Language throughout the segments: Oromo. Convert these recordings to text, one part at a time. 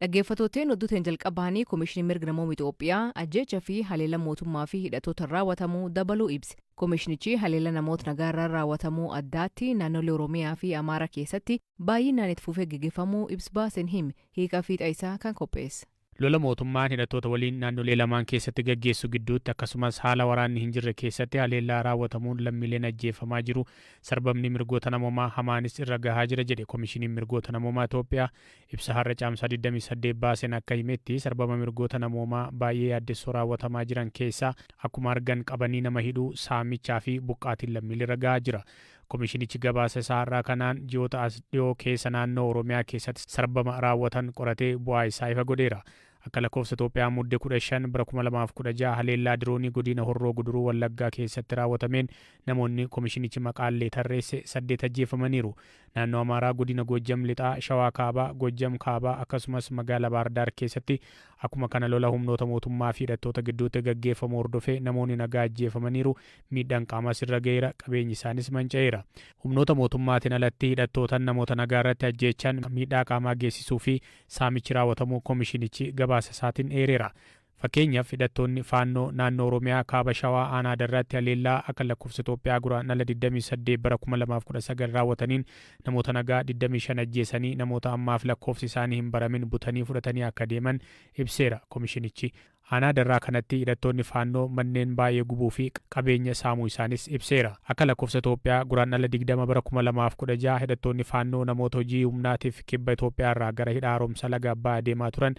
Dhaggeeffattoonni odduuteen jalqabaanii Komishinii Mirga Namoomaa Itoophiyaa ajjeechaa fi haleela mootummaa fi hidhattootaan raawwatamuu dabaluu ibse. Komishinichi haleela namoota nagaarraan raawwatamuu addaatti naannolee Oromiyaa fi Amaaraa keessatti baay'inaan itti fufee gaggeeffamuu ibsa baaseen hime hiika fiixa isaa kan qopheesse. Lola mootummaan hidhattoota waliin naannolee lamaan keessatti gaggeessu gidduutti akkasumas haala waraanni hin jirre keessatti haleellaa raawwatamuun lammiileen ajjeefamaa jiru sarbamni mirgoota namoomaa hamaanis irra gahaa jira jedhe Komishiniin Mirgoota Namoomaa Itoophiyaa ibsa har'a caamsaa 28 baaseen akka himetti sarbama mirgoota namoomaa baay'ee yaaddessoo raawwatamaa jiran keessaa akkuma argan qabanii nama hidhuu saamichaa fi buqqaatiin lammiilee irra gahaa jira. Komishinichi gabaasa isaa har'aa kanaan ji'oota as dhiyoo keessa naannoo Oromiyaa keessatti sarbama raawwatan qoratee bu'aa isaa ifa godheera. Akka lakkoofsa Itoophiyaa muddee 15 bara 2016 haleellaa diroonii godina Horroo Guduruu Wallaggaa keessatti raawwatameen namoonni komishinichi maqaallee tarreesse 8 ajjeefamaniiru. Naannoo Amaaraa godina Gojjam Lixaa, Shawaa Kaabaa, Gojjam Kaabaa akkasumas magaalaa Baardaar keessatti akkuma kana lola humnoota mootummaa fi hidhattoota gidduutti gaggeeffamu hordofee namoonni nagaa ajjeefamaniiru, miidhaan qaamas irra ga'eera, qabeenyi isaanis manca'eera. Humnoota mootummaatiin alatti hidhattootaan namoota nagaa irratti ajjeechan miidhaa qaamaa geessisuu fi saamichi raawwatamuu komishinichi gabaasa isaatiin eereera. Fakkeenyaaf hidhattoonni faannoo naannoo Oromiyaa kaaba Shawaa aanaa darratti haleellaa akka lakkoofsa Itoophiyaa guraandhala 28 bara 2019 raawwataniin namoota nagaa 25 ajjeesanii namoota ammaaf lakkoofsi isaanii hin baramin butanii fudhatanii akka deeman ibseera komishinichi. Aanaa darraa kanatti hidhattoonni faannoo manneen baay'ee gubuu fi qabeenya saamuu isaanis ibseera. Akka lakkoofsa Itoophiyaa guraandhala 20 bara 2016 hidhattoonni faannoo namoota hojii humnaatiif kibba Itoophiyaa irraa gara hidha haaromsa laga Abbaa deemaa turan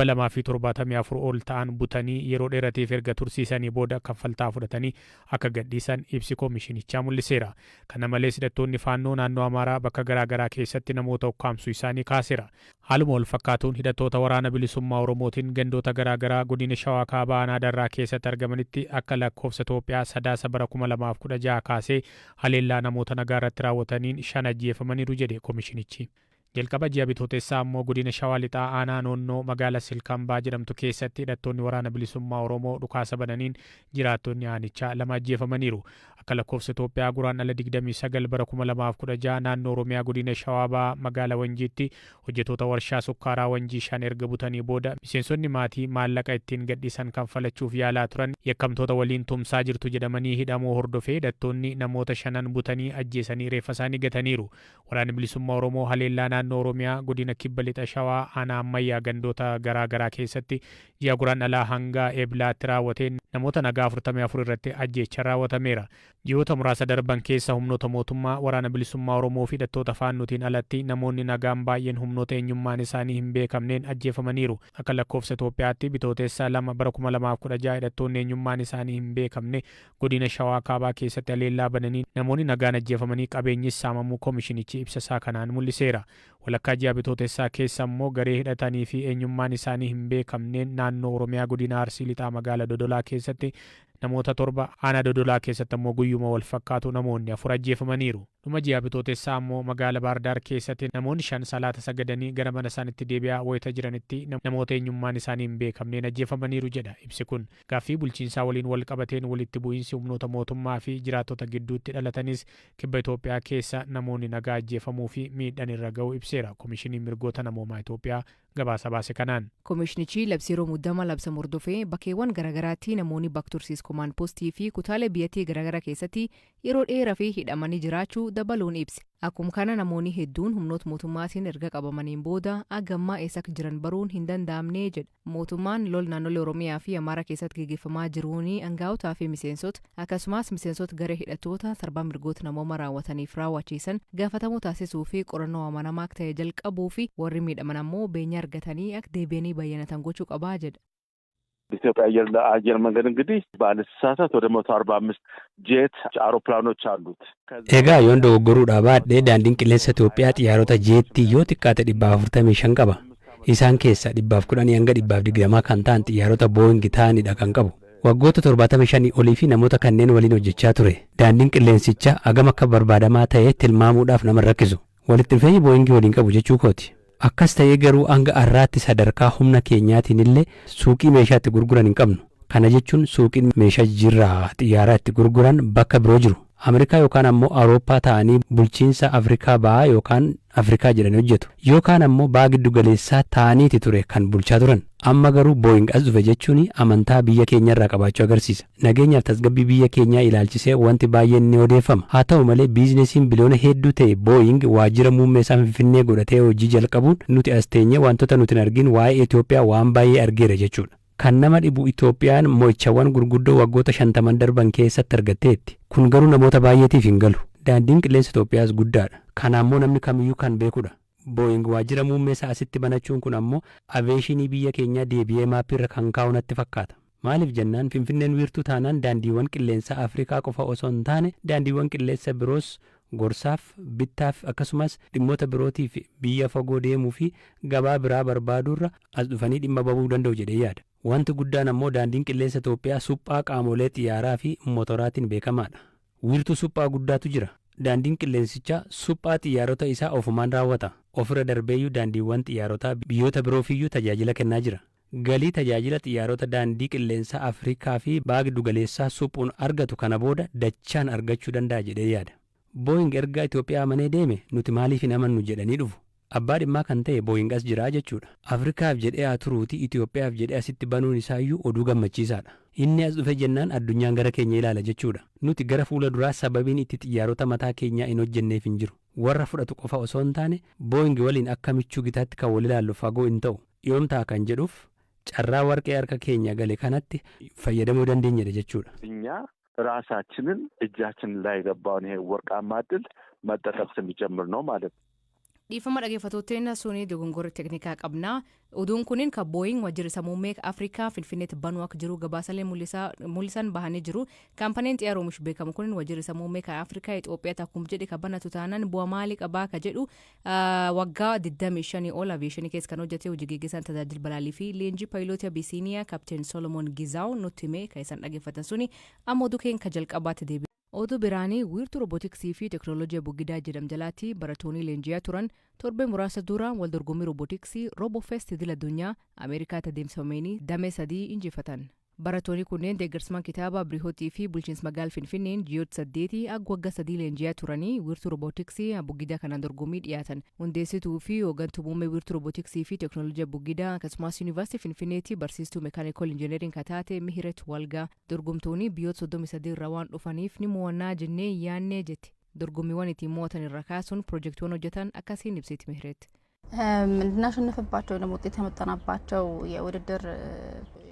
274 ol ta'an butanii yeroo dheeratiif erga tursiisanii booda kaffaltaa fudhatanii akka gadhiisan ibsi komishinichaa mul'iseera. Kana malees hidhattoonni faannoo naannoo Amaaraa bakka garaagaraa keessatti namoota ukkaamsuu isaanii kaaseera. Haaluma wal fakkaatuun hidhattoota waraana bilisummaa Oromootiin gandoota garaagaraa godina Shawaa Kaabaa aanaa darraa keessatti argamanitti akka lakkoofsa Itoophiyaa sadaasa bara 2016 kaasee haleellaa namoota nagaa irratti raawwataniin 5 ajjeefamaniiru jedhe komishinichi. Jalqaba ji'a bitootessaa ammoo godina Shawaa Lixaa aanaa noonnoo magaalaa Silkambaa jedhamtu keessatti hidhattoonni waraana bilisummaa Oromoo dhukaasa bananiin jiraattonni aanichaa 2 ajjeefamaniiru. Akka lakkoofsa Itoophiyaa guraandhala 29 bara 2016 naannoo Oromiyaa godina Shawaa Bahaa magaalaa Wanjiitti hojjettoota warshaa sukkaaraa Wanjii 5 erga butanii booda miseensonni maatii maallaqa ittiin gadhiisan kanfalachuuf yaalaa turan yakkamtoota waliin tumsaa jirtu jedhamanii hidhamuu hordofee hidhattoonni namoota 5 butanii ajjeesanii reeffa isaanii gataniiru. Waraanni bilisummaa Oromoo haleellaa naannoo Oromiyaa godina kibba lixa Shawaa aanaa ammayyaa gandoota garaagaraa keessatti ji'a guraandhalaa hanga eeblaatti raawwateen namoota nagaa 44 irratti ajjeecha raawwatameera. Ji'oota muraasa darban keessa humnoota mootummaa waraana bilisummaa Oromoo fi hidhattoota faannootiin alatti namoonni nagaan baay'een humnoota eenyummaan isaanii hin beekamneen ajjeefamaniiru. Akka lakkoofsa Itoophiyaatti bitootessaa 2 bara 2016 hidhattoonni eenyummaan isaanii hin beekamne godina Shawaa Kaabaa keessatti haleellaa bananii namoonni nagaan ajjeefamanii qabeenyis saamamuu komishinichi ibsa isaa kanaan mul'iseera. Walakkaa ji'a bitootessaa keessa immoo garee hidhatanii fi eenyummaan isaanii hin beekamneen naannoo Oromiyaa godina Arsii Lixaa magaalaa Dodolaa keessatti namoota 7 aanaa Dodolaa keessatti immoo guyyuma wal fakkaatu namoonni 4 ajjeefamaniiru. Dhuma ji'a bitootessaa immoo magaalaa Baardaar keessatti namoonni 5 salaata sagadanii gara mana isaaniitti deebi'aa wayita jiranitti namoota eenyummaan isaanii hin beekamneen ajjeefamaniiru jedha ibsi kun. Gaaffii bulchiinsaa waliin wal qabateen walitti bu'iinsi humnoota mootummaa fi jiraattota gidduutti dhalatanis kibba Itoophiyaa keessa namoonni nagaa ajjeefamuu fi miidhaan irra ga'uu ibseera. Komishiniin Mirgoota Namoomaa Itoophiyaa gabaasa baase kanaan. Komishinichi labsii yeroo muddamaa labsa hordofee bakkeewwan garaagaraatti namoonni baktursiis komaan poostii fi kutaalee biyyattii garaagaraa keessatti yeroo dheeraa fi hidhamanii jiraachuu dabaluun ibse. Akkuma kana namoonni hedduun humnoota mootummaatiin erga qabamaniin booda agammaa eessa akka jiran baruun hin danda'amne jedha. Mootummaan lol naannolee Oromiyaa fi Amaaraa keessatti gaggeeffamaa jiruun aangaa'otaa fi miseensota akkasumas miseensota garee hidhattoota sarbama mirgoota namoomaa raawwataniif raawwachiisan gaafatamuu taasisuu fi qorannoo amanamaa akka ta'e jalqabuu fi warri miidhaman ammoo beenya argatanii akka deebi'anii bayyanatan gochuu qabaa jedha. ኢትዮጵያ አየር መንገድ እንግዲህ ባለስሳታት ወደ 145 ጄት አውሮፕላኖች አሉት። ኤጋ yoon dogoggoruudha baadhee daandiin qilleensa Itoophiyaa xiyyaarota jeettii yoo xiqqaate 445 qaba. Isaan keessa 110 hanga 120 kan ta'an xiyyaarota Boeing ta'anidha kan qabu. Waggoota 75 olii fi namoota kanneen waliin hojjechaa ture. Daandiin qilleensichaa agam akka barbaadamaa ta'e tilmaamuudhaaf nama rakkisu. Walitti dhufeenyi Boeing waliin qabu jechuu kooti. Akkas ta'ee garuu hanga har'aatti sadarkaa humna keenyaatiin illee suuqii meeshaa itti gurguran hin qabnu. Kana jechuun suuqiin meeshaa jijjiirraa xiyyaaraa itti gurguran bakka biroo jiru. Ameerikaa yookaan ammoo Awurooppaa ta'anii bulchiinsa Afrikaa ba'aa yookaan Afrikaa jedhanii hojjetu. Yookaan ammoo ba'aa giddu galeessaa ta'aniiti ture kan bulchaa turan. Amma garuu Boeing as dhufe jechuun amantaa biyya keenya irraa qabaachuu agarsiisa. Nageenyaaf tasgabbii biyya keenyaa ilaalchisee wanti baay'een ni odeeffama. Haa ta'u malee biizinesiin biliyoona hedduu ta'e Boeing waajjira muummee isaa Finfinnee godhatee hojii jalqabuun nuti as teenyee wantoota nuti hin argin waa'ee Itoophiyaa waan baay'ee argeera jechuudha. Kan nama dhibu Itoophiyaan mo'ichawwan gurguddoo waggoota 50 darban keessatti argatteetti. Kun garuu namoota baay'eetiif hin galu. Daandiin qilleensa Itoophiyaas guddaadha. Kanaammoo namni kamiyyuu kan beekudha. Boeing waajjira muummee isaa asitti banachuun kun ammoo aviyeeshinii biyya keenyaa deebi'ee maappiirra kan kaa'u natti fakkaata. Maaliif jennaan Finfinneen wiirtuu taanaan daandiiwwan qilleensaa Afrikaa qofa osoo hin taane daandiiwwan qilleensa biroos gorsaaf bittaaf akkasumas dhimmoota birootiif biyya fagoo deemuu fi gabaa biraa barbaaduurra as dhufanii dhimma bahuu danda'u jedhee yaada. Wanti guddaan ammoo daandiin qilleensa Itoophiyaa suphaa qaamolee xiyyaaraa fi motoraatiin beekamaadha. Wiirtuu suphaa guddaatu jira. Daandiin qilleensichaa suphaa xiyyaarota isaa ofumaan raawwata. Ofirra darbeeyyuu daandiiwwan xiyyaarotaa biyyoota biroofiyyuu tajaajila kennaa jira. Galii tajaajila xiyyaarota daandii qilleensaa Afrikaa fi ba'aa giddu galeessaa suphuun argatu kana booda dachaan argachuu danda'a jedhee yaada. Boeing erga Itoophiyaa amanee deeme nuti maaliif hin amannu jedhanii dhufu. Abbaa dhimmaa kan ta'e Boeing as jiraa jechuudha. Afrikaaf jedhee haa turuuti Itoophiyaaf jedhee asitti banuun isaayyuu oduu gammachiisaadha. Inni as dhufe jennaan addunyaan gara keenya ilaala jechuudha. Nuti gara fuula duraa sababiin itti xiyyaarota mataa keenyaa hin hojjenneef hin jiru. Warra fudhatu qofa osoo hin taane Boeing waliin akka michuu gitaatti kan wal ilaallu fagoo hin ta'u. Yoom ta'a kan jedhuuf carraa warqee harka keenya gale kanatti fayyadamuu dandeenyedha jechuudha. እኛ ራሳችንን እጃችን ላይ ገባውን ይሄ ወርቃማ ዕድል መጠቀም ስንጀምር ነው ማለት ነው። Dhiifama dhaggeeffattootni sunii dogongora teknikaa qabna. Oduun kunin kan Boeing waajjirri muummee Afrikaa Finfinneetti banuu akka jiru gabaasalee mul'isan bahanii jiru. Kaampaniin xiyyaara oomishu beekamu kunin waajjirri muummee kan Afrikaa Itoophiyaa akkuma jedhe kan banatu taanaan bu'aa maalii qabaa ka jedhu waggaa 25 ol aviyeeshinii keessa kan hojjete hojii gaggeessaan tajaajila balaalii fi leenjii paayiloota Abisiiniyaa Kaapteen Solomon Gizaaw nutti himee kan isaan dhaggeeffatan suni amma oduu keenya kan jalqabaatti deebi'e. Oduu biraanii wiirtuu roobootiksii fi teekinooloojii Buggidaa jedhamjalaatti barattoonni leenji'aa turan torbee muraasa dura wal dorgommii roobootiksii Roobofest idil addunyaa Ameerikaatti adeemsifamanii damee 3 injifatan. Barattoonni kunneen deeggarsa kitaaba Birihootii fi bulchiinsa magaalaa Finfinneen ji'oota 8 akka waggaa 3 leenji'aa turanii wiirtuu roobootiksii Buggidaa kanaan dorgommii dhiyaatan. Hundeessituu fi hooggantuu muummee wiirtuu roobootiksii fi teekinooloojii Buggidaa akkasumas Yuunivarsiitii Finfinneetti barsiistuu meekaanikal injineeriin kan taate Mihiret Walgaa dorgomtoonni biyyoota 33 irraa waan dhufaniif ni mo'annaa jennee yaannee jetti. Dorgommiiwwan ittiin mo'atan irra kaasuun piroojeektiiwwan hojjetan akkasiin ibsiti Mihiret. እንድናሸንፍባቸው ደግሞ ውጤት ያመጣናባቸው የውድድር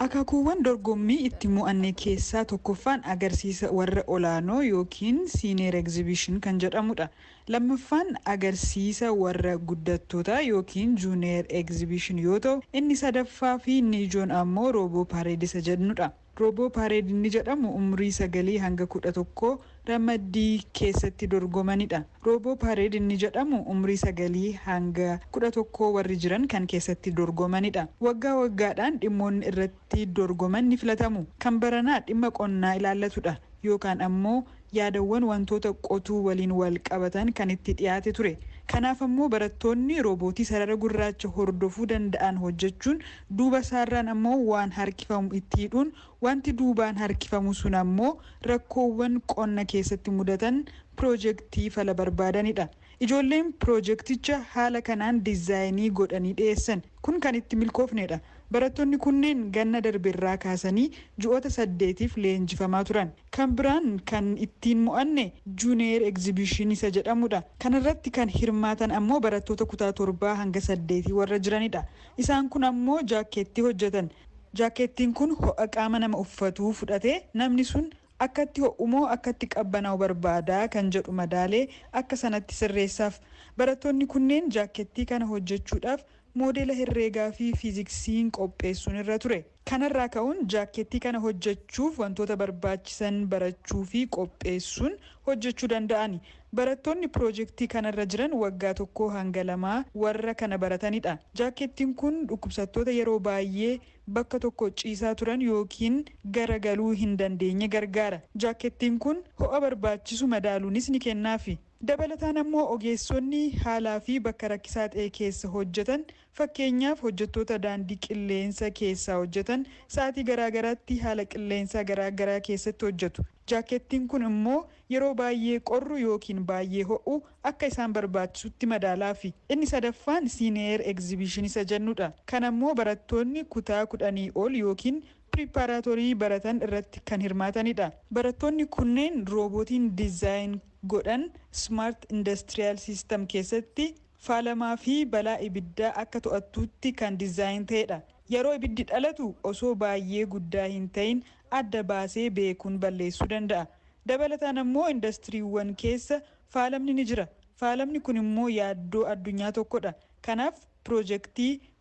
akakuuwwan dorgommii itti mo'anne keessaa tokkoffaan agarsiisa warra olaanoo yookiin senior exhibition kan jedhamudha. Lammaffaan agarsiisa warra guddattoota yookiin junior exhibition yoo ta'u inni sadaffaa fi inni ijoon ammoo rooboo paareedii isa jedhamudha. Rooboo paareedii inni jedhamu umrii 9 hanga 11 ramaddii keessatti dorgomanidha. Rooboo paareedii inni jedhamu umrii 9 hanga 11 warri jiran kan keessatti dorgomanidha. Waggaa waggaadhaan dhimmoonni irratti dorgoman ni filatamu. Kan baranaa dhimma qonnaa ilaallatudha yookaan ammoo yaadawwan wantoota qotuu waliin wal qabatan kan itti dhiyaate ture. Kanaaf ammoo barattoonni roobootii sarara gurraacha hordofuu danda'an hojjechuun duuba isaarraan ammoo waan harkifamu itti hidhuun wanti duubaan harkifamu sun ammoo rakkoowwan qonna keessatti mudatan piroojeektii fala barbaadanidha. Ijoolleen piroojeekticha haala kanaan diizaayinii godhanii dhiyeessan kun kan itti milkoofnedha. Barattoonni kunneen ganna darbeerraa kaasanii ji'oota 8tiif leenjifamaa turan. Kan biraan kan ittiin mo'anne junior exhibition isa jedhamudha. Kanarratti kan hirmaatan ammoo barattoota kutaa 7 hanga 8 warra jiranidha. Isaan kun ammoo jaakeettii hojjetan. Jaakeettiin kun ho'a qaama nama uffatuu fudhatee namni sun akkatti ho'umoo akkatti qabbanaa'u barbaada kan jedhu madaalee akka sanatti sirreessaaf. Barattoonni kunneen jaakeettii kana hojjechuudhaaf moodela herreegaa fi fiiziksiin qopheessuun irra ture. Kanarraa ka'uun jaakeettii kana hojjechuuf wantoota barbaachisan barachuu fi qopheessuun hojjechuu danda'ani. Barattoonni piroojeektii kanarra jiran waggaa 1 hanga 2 warra kana baratanidha. Jaakeettiin kun dhukkubsattoota yeroo baay'ee bakka tokko ciisaa turan yookiin garagaluu hin dandeenye gargaara. Jaakeettiin kun ho'a barbaachisu madaaluunis ni kennaafi. Dabalataan ammoo ogeessonni haalaa fi bakka rakkisaa ta'e keessa hojjetan fakkeenyaaf hojjettoota daandii qilleensa keessaa hojjetan sa'aatii garaagaraatti haala qilleensaa garaagaraa keessatti hojjetu. Jaakettiin kun immoo yeroo baay'ee qorru yookiin baay'ee ho'u akka isaan barbaachisutti madaalaafi. Inni sadaffaan Senior Exhibition isa jennudha. Kan ammoo barattoonni kutaa 10 ol yookiin preparaatorii baratan irratti kan hirmaatanidha. Barattoonni kunneen roobootiin diizaayin godhan Smart Industrial System keessatti faalamaa fi balaa ibiddaa akka to'attuutti kan diizaayin ta'edha. Yeroo ibiddi dhalatu osoo baay'ee guddaa hin ta'in adda baasee beekuun balleessuu danda'a. Dabalataan ammoo indastiriiwwan keessa faalamni ni jira. Faalamni kun immoo yaaddoo addunyaa tokkodha. Kanaaf ፕሮጀክቲ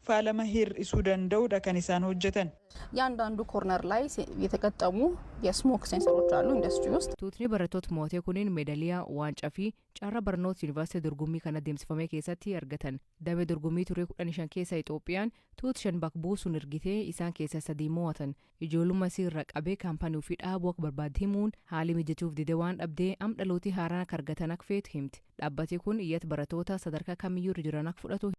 ፋለማ hir'isuu isu danda'udha kan isaan hojjetan. ያንዳንዱ ኮርነር ላይ የተገጠሙ የስሞክ ሴንሰሮች አሉ ኢንዱስትሪ ውስጥ tuutni barattoota mootee kunniin meedaaliyaa waancaa fi carraa barnoota yuunivarsiitii dorgommii kan adeemsifame keessatti argatan. Damee dorgommii turee 15 keessa Itoophiyaan tuut 5 bakka buusuun ergitee isaan keessa 3 mo'atan. Ijoollummaa irraa qabee kaampaanii fi dhaabuu akka barbaadde himuun haalli mijachuuf dide waan dhabdee dhaloota haaraan akka argatan akka feetu himti. Dhaabbatni kun iyyata barattoota sadarkaa kamiyyuu jiran akka fudhatu